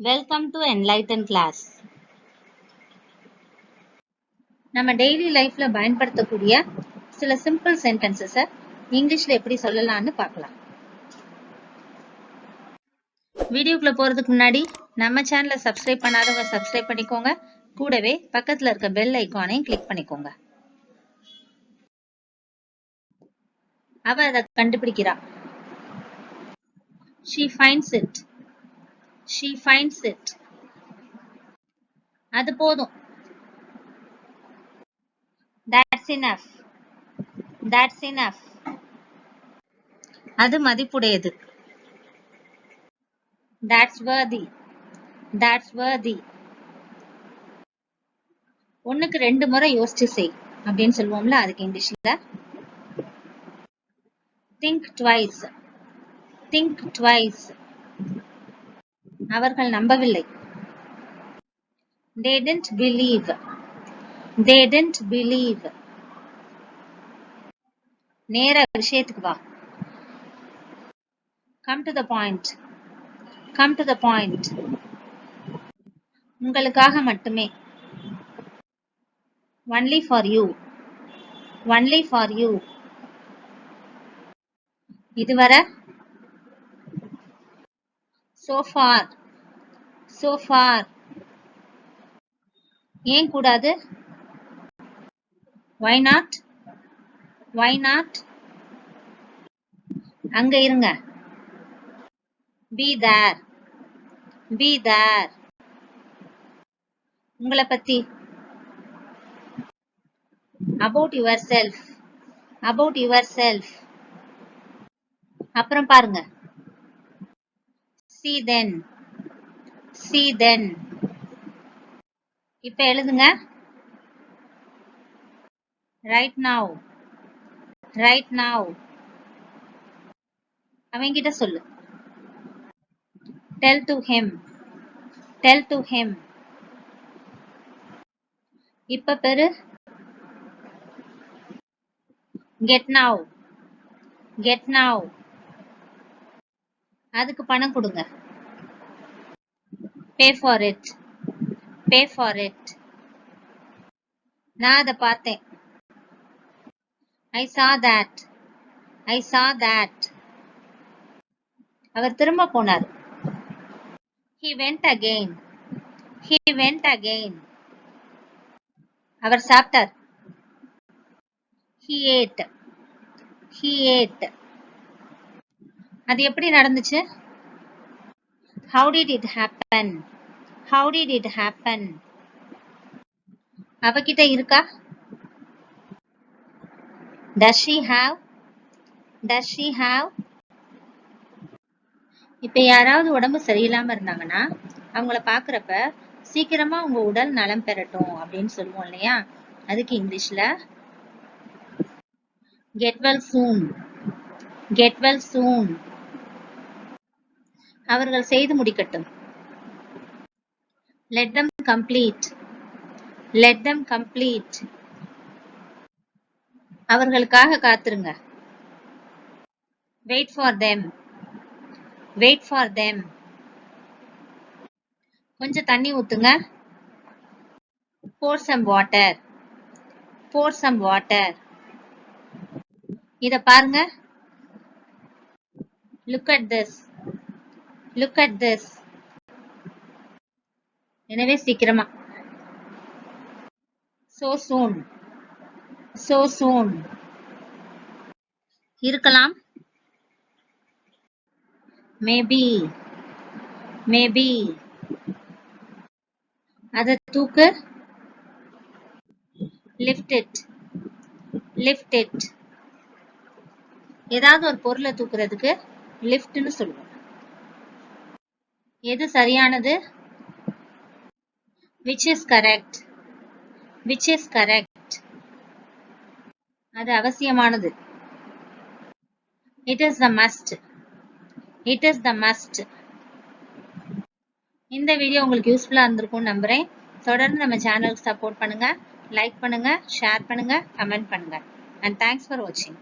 Welcome to enlighten class. நம்ம daily லைஃப்ல பயன்படுத்தக்கூடிய சில சிம்பிள் சென்டென்சஸ் இங்கிலீஷ்ல எப்படி சொல்லலாம்னு பார்க்கலாம். வீடியோக்குள்ள போறதுக்கு முன்னாடி நம்ம சேனலை சப்ஸ்கிரைப் பண்ணாதவங்க சப்ஸ்கிரைப் பண்ணிக்கோங்க. கூடவே பக்கத்துல இருக்க பெல் ஐகானையும் கிளிக் பண்ணிக்கோங்க. அவ அதை கண்டுபிடிக்கிறா. She finds it. She finds it. அது போதும். That's enough. That's enough. அது மதிப்புடையது. That's worthy. That's worthy. ஒண்ணுக்கு 2 முறை யோசிச்சு செய் அப்படின்னு சொல்லுவோம்ல, அதுக்கு இங்கிலீஷ்ல think twice. Think twice. அவர்கள் நம்பவில்லை. They didn't believe. They didn't believe. நேர விஷயத்துக்கு வா. Come to the point. Come to the point. உங்களுக்காக மட்டுமே. Only for you. Only for you. இதுவரை. So far. So far. ஏன் கூடாது? Why not? Why not? அங்க இருங்க. Be there. Be there. உங்களை பத்தி. About yourself. About yourself. அப்புறம் பாருங்க. See then. See then. இப்ப எழுதுங்க. Right now. Right now. அவங்கிட்ட சொல்லு. Tell to him. Tell to him. இப்ப பெரு. Get now. Get now. அதுக்கு பணம் கொடுங்க. Pay for it. Pay for it. நான் அதை பார்த்தேன். I saw that. I saw that. அவர் திரும்ப போனார். He went again. He went again. அவர் சாப்பிட்டார். He ate. He ate. அது எப்படி நடந்துச்சு? How did it happen? How did it happen? அவகிட்ட இருக்கா? Does she have? Does she have? இப்ப யாராவது உடம்பு சரியில்லாம இருந்தாங்கன்னா அவங்கள பாக்குறப்ப சீக்கிரமா உங்க உடல் நலம் பெறட்டும் அப்படின்னு சொல்லுவோம் இல்லையா, அதுக்கு இங்கிலீஷ்ல get well soon. Get well soon. அவர்கள் செய்து முடிக்கட்டும். Let them complete. Let them complete. அவர்களுக்காக காத்திருங்க. Wait for them. Wait for them. கொஞ்சம் தண்ணி ஊத்துங்க. Pour some water. Pour some water. இத பாருங்க. Look at this. Look at this. எனவே சீக்கிரமா. So soon. So soon. இருக்கலாம். Maybe. Maybe. அதை தூக்கு. Lift it. Lift it. ஏதாவது ஒரு பொருளை தூக்குறதுக்கு லிஃப்ட்னு சொல்லுவோம். எது சரியானது? Which is correct? Which is correct? அது அவசியமானது. It is the must. It is the must. இந்த வீடியோ உங்களுக்கு யூஸ்ஃபுல்லா இருந்திருக்கும் நம்புறேன். தொடர்ந்து நம்ம சேனலுக்கு சப்போர்ட் பண்ணுங்க, லைக் பண்ணுங்க, ஷேர் பண்ணுங்க, கமெண்ட் பண்ணுங்க. And thanks for watching.